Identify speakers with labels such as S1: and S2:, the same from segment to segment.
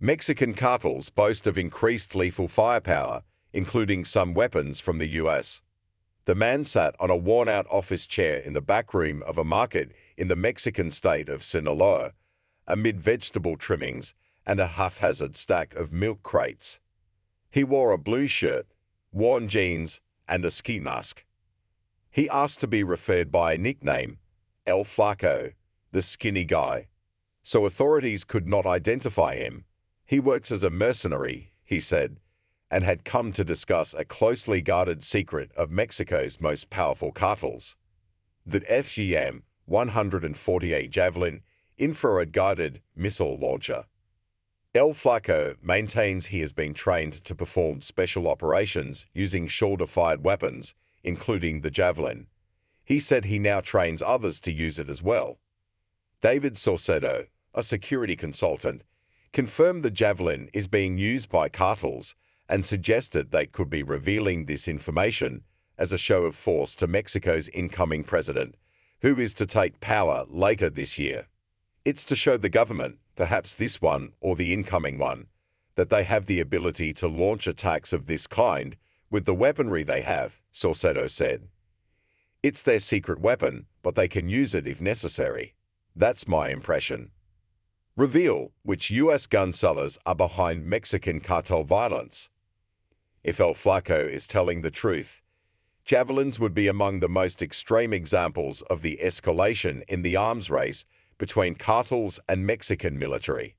S1: Mexican cartels boast of increased lethal firepower, including some weapons from the US. The man sat on a worn-out office chair in the backroom of a market in the Mexican state of Sinaloa, amid vegetable trimmings and a haphazard stack of milk crates. He wore a blue shirt, worn jeans, and a ski mask. He asked to be referred by a nickname, El Flaco, the skinny guy, so authorities could not identify him. He works as a mercenary, he said, and had come to discuss a closely guarded secret of Mexico's most powerful cartels, the FGM-148 Javelin infrared-guided missile launcher. El Flaco maintains he has been trained to perform special operations using shoulder-fired weapons, including the Javelin. He said he now trains others to use it as well. David Saucedo, a security consultant, confirmed the Javelin is being used by cartels and suggested they could be revealing this information as a show of force to Mexico's incoming president, who is to take power later this year. It's to show the government, perhaps this one or the incoming one, that they have the ability to launch attacks of this kind with the weaponry they have, Saucedo said. It's their secret weapon, but they can use it if necessary. That's my impression. Reveal which U.S. gun sellers are behind Mexican cartel violence. If El Flaco is telling the truth, Javelins would be among the most extreme examples of the escalation in the arms race between cartels and Mexican military.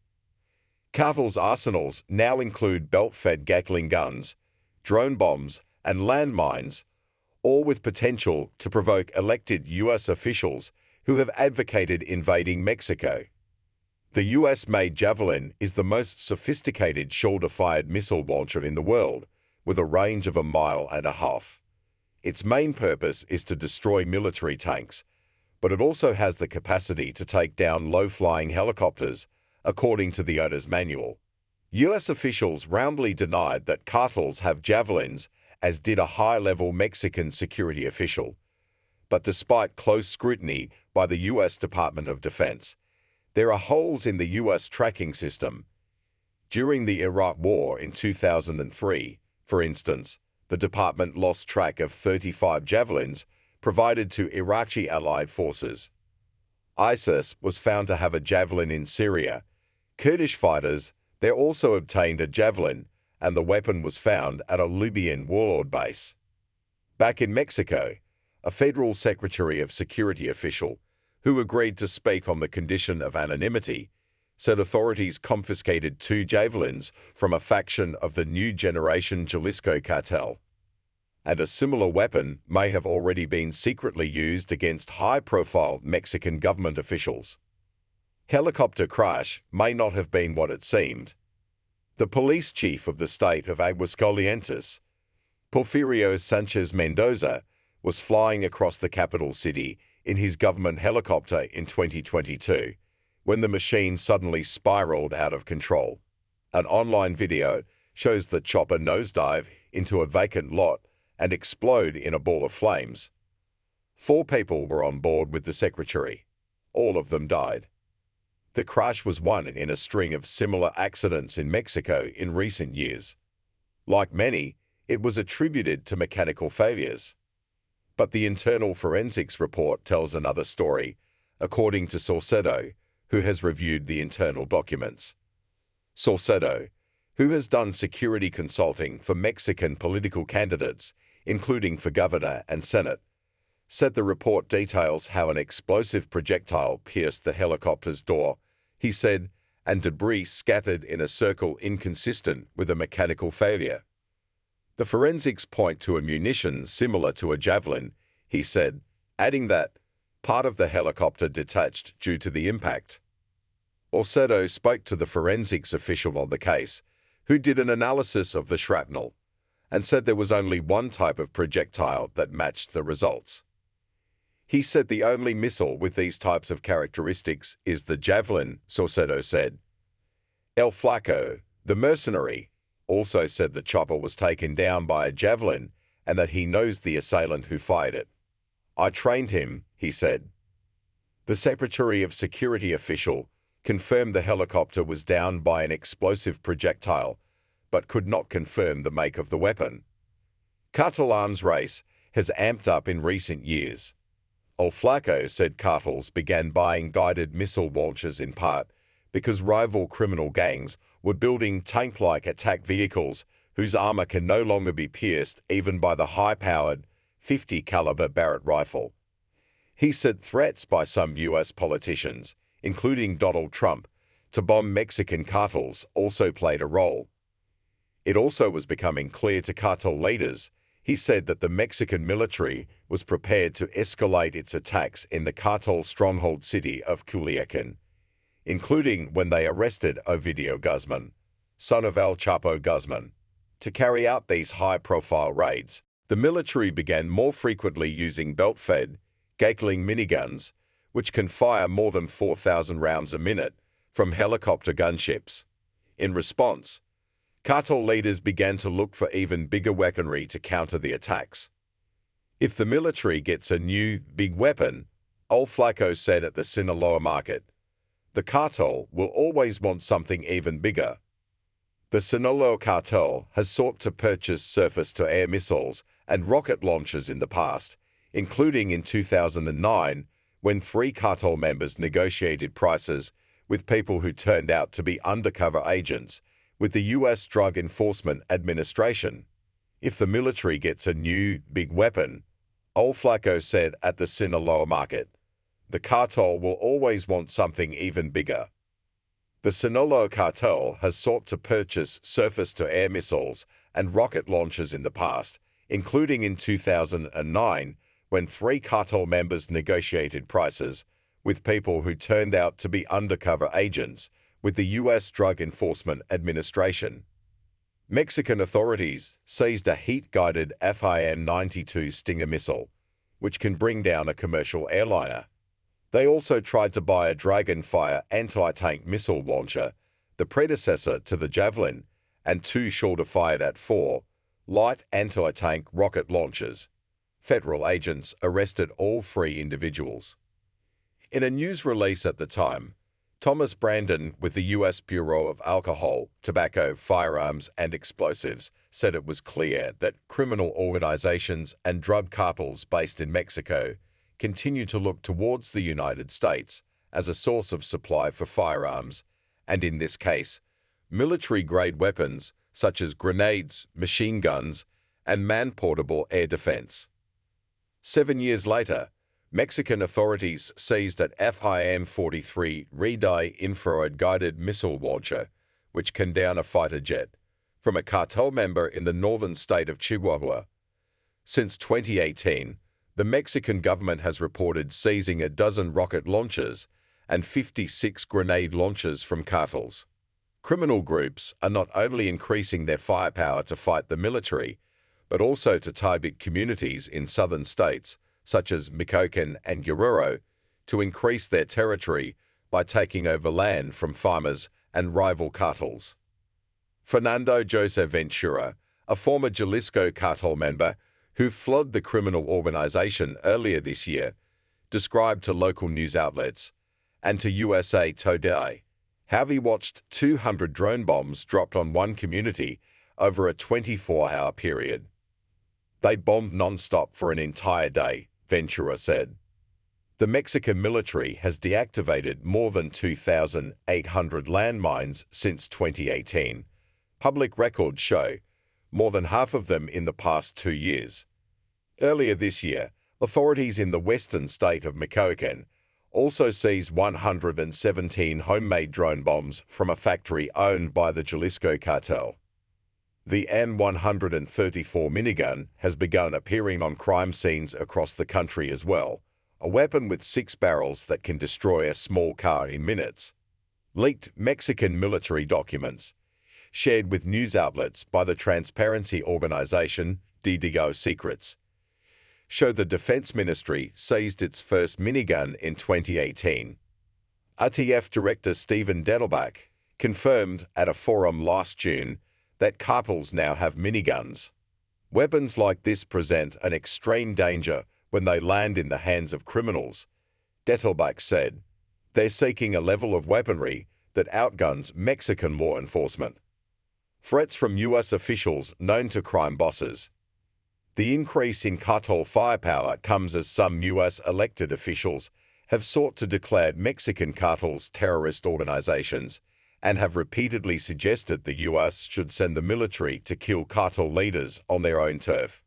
S1: Cartels' arsenals now include belt-fed Gatling guns, drone bombs, and landmines, all with potential to provoke elected U.S. officials who have advocated invading Mexico. The US-made Javelin is the most sophisticated shoulder-fired missile launcher in the world, with a range of 1.5 miles. Its main purpose is to destroy military tanks, but it also has the capacity to take down low-flying helicopters, according to the owner's manual. US officials roundly denied that cartels have Javelins, as did a high-level Mexican security official. But despite close scrutiny by the US Department of Defense, there are holes in the US tracking system. During the Iraq War in 2003, for instance, the department lost track of 35 Javelins provided to Iraqi allied forces. ISIS was found to have a Javelin in Syria. Kurdish fighters there also obtained a Javelin, and the weapon was found at a Libyan warlord base. Back in Mexico, a federal secretary of security official, who agreed to speak on the condition of anonymity, said authorities confiscated 2 Javelins from a faction of the New Generation Jalisco cartel. And a similar weapon may have already been secretly used against high-profile Mexican government officials. Helicopter crash may not have been what it seemed. The police chief of the state of Aguascalientes, Porfirio Sanchez Mendoza, was flying across the capital city in his government helicopter in 2022, when the machine suddenly spiraled out of control. An online video shows the chopper nosedive into a vacant lot and explode in a ball of flames. 4 people were on board with the secretary. All of them died. The crash was one in a string of similar accidents in Mexico in recent years. Like many, it was attributed to mechanical failures. But the internal forensics report tells another story, according to Saucedo, who has reviewed the internal documents. Saucedo, who has done security consulting for Mexican political candidates, including for governor and senate, said the report details how an explosive projectile pierced the helicopter's door, he said, and debris scattered in a circle inconsistent with a mechanical failure. The forensics point to a munition similar to a Javelin, he said, adding that part of the helicopter detached due to the impact. Saucedo spoke to the forensics official on the case, who did an analysis of the shrapnel, and said there was only one type of projectile that matched the results. He said the only missile with these types of characteristics is the Javelin, Saucedo said. El Flaco, the mercenary, also said the chopper was taken down by a Javelin and that he knows the assailant who fired it. I trained him, he said. The Secretary of Security official confirmed the helicopter was down by an explosive projectile, but could not confirm the make of the weapon. Cartel arms race has amped up in recent years. Flaco said cartels began buying guided missile launchers in part because rival criminal gangs were building tank-like attack vehicles whose armor can no longer be pierced even by the high-powered 50-caliber Barrett rifle. He said threats by some U.S. politicians, including Donald Trump, to bomb Mexican cartels also played a role. It also was becoming clear to cartel leaders, he said, that the Mexican military was prepared to escalate its attacks in the cartel stronghold city of Culiacan, including when they arrested Ovidio Guzman, son of El Chapo Guzman. To carry out these high-profile raids, the military began more frequently using belt-fed, Gatling miniguns, which can fire more than 4,000 rounds a minute, from helicopter gunships. In response, cartel leaders began to look for even bigger weaponry to counter the attacks. If the military gets a new, big weapon, old Flaco said at the Sinaloa market, the cartel will always want something even bigger. The Sinaloa cartel has sought to purchase surface-to-air missiles and rocket launchers in the past, including in 2009, when 3 cartel members negotiated prices with people who turned out to be undercover agents with the U.S. Drug Enforcement Administration. If the military gets a new, big weapon, old Flaco said at the Sinaloa market, the cartel will always want something even bigger. The Sinaloa cartel has sought to purchase surface-to-air missiles and rocket launchers in the past, including in 2009, when 3 cartel members negotiated prices with people who turned out to be undercover agents with the U.S. Drug Enforcement Administration. Mexican authorities seized a heat-guided FIM-92 Stinger missile, which can bring down a commercial airliner. They also tried to buy a Dragonfire anti-tank missile launcher, the predecessor to the Javelin, and 2 shoulder-fired-at-4 light anti-tank rocket launchers. Federal agents arrested all 3 individuals. In a news release at the time, Thomas Brandon with the U.S. Bureau of Alcohol, Tobacco, Firearms, and Explosives said it was clear that criminal organizations and drug cartels based in Mexico continue to look towards the United States as a source of supply for firearms, and in this case, military-grade weapons such as grenades, machine guns, and man-portable air defense. 7 years later, Mexican authorities seized an FIM-43 Redeye infrared-guided missile launcher, which can down a fighter jet, from a cartel member in the northern state of Chihuahua. Since 2018, the Mexican government has reported seizing a dozen rocket launchers and 56 grenade launchers from cartels. Criminal groups are not only increasing their firepower to fight the military, but also to target communities in southern states, such as Michoacán and Guerrero, to increase their territory by taking over land from farmers and rival cartels. Fernando Jose Ventura, a former Jalisco cartel member who fled the criminal organization earlier this year, described to local news outlets and to USA Today how he watched 200 drone bombs dropped on one community over a 24-hour period. They bombed non-stop for an entire day, Ventura said. The Mexican military has deactivated more than 2,800 landmines since 2018. Public records show more than half of them in the past 2 years. Earlier this year, authorities in the western state of Michoacán also seized 117 homemade drone bombs from a factory owned by the Jalisco cartel. The M134 minigun has begun appearing on crime scenes across the country as well, a weapon with 6 barrels that can destroy a small car in minutes. Leaked Mexican military documents, shared with news outlets by the transparency organization DDO Secrets, show the Defense Ministry seized its first minigun in 2018. RTF Director Stephen Dettelbach confirmed at a forum last June that cartels now have miniguns. Weapons like this present an extreme danger when they land in the hands of criminals, Dettelbach said. They're seeking a level of weaponry that outguns Mexican law enforcement. Threats from U.S. officials known to crime bosses. The increase in cartel firepower comes as some U.S. elected officials have sought to declare Mexican cartels terrorist organizations and have repeatedly suggested the U.S. should send the military to kill cartel leaders on their own turf.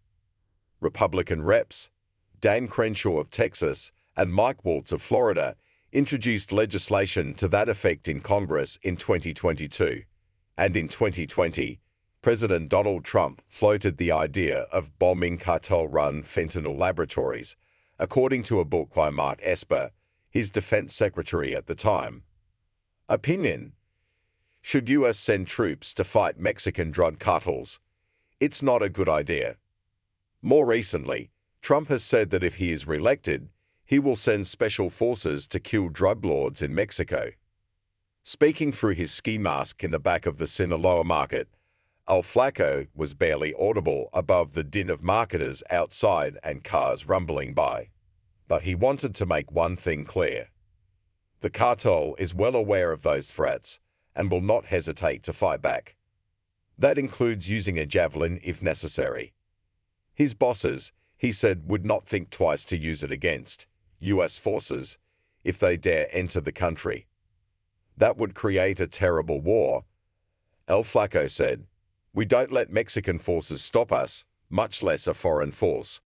S1: Republican reps Dan Crenshaw of Texas and Mike Waltz of Florida introduced legislation to that effect in Congress in 2022, and in 2020, President Donald Trump floated the idea of bombing cartel-run fentanyl laboratories, according to a book by Mark Esper, his defense secretary at the time. Opinion: should U.S. send troops to fight Mexican drug cartels? It's not a good idea. More recently, Trump has said that if he is reelected, he will send special forces to kill drug lords in Mexico. Speaking through his ski mask in the back of the Sinaloa market, Flaco was barely audible above the din of marketers outside and cars rumbling by. But he wanted to make one thing clear. The cartel is well aware of those threats and will not hesitate to fight back. That includes using a javelin if necessary. His bosses, he said, would not think twice to use it against U.S. forces if they dare enter the country. That would create a terrible war. Flaco said, "We don't let Mexican forces stop us, much less a foreign force."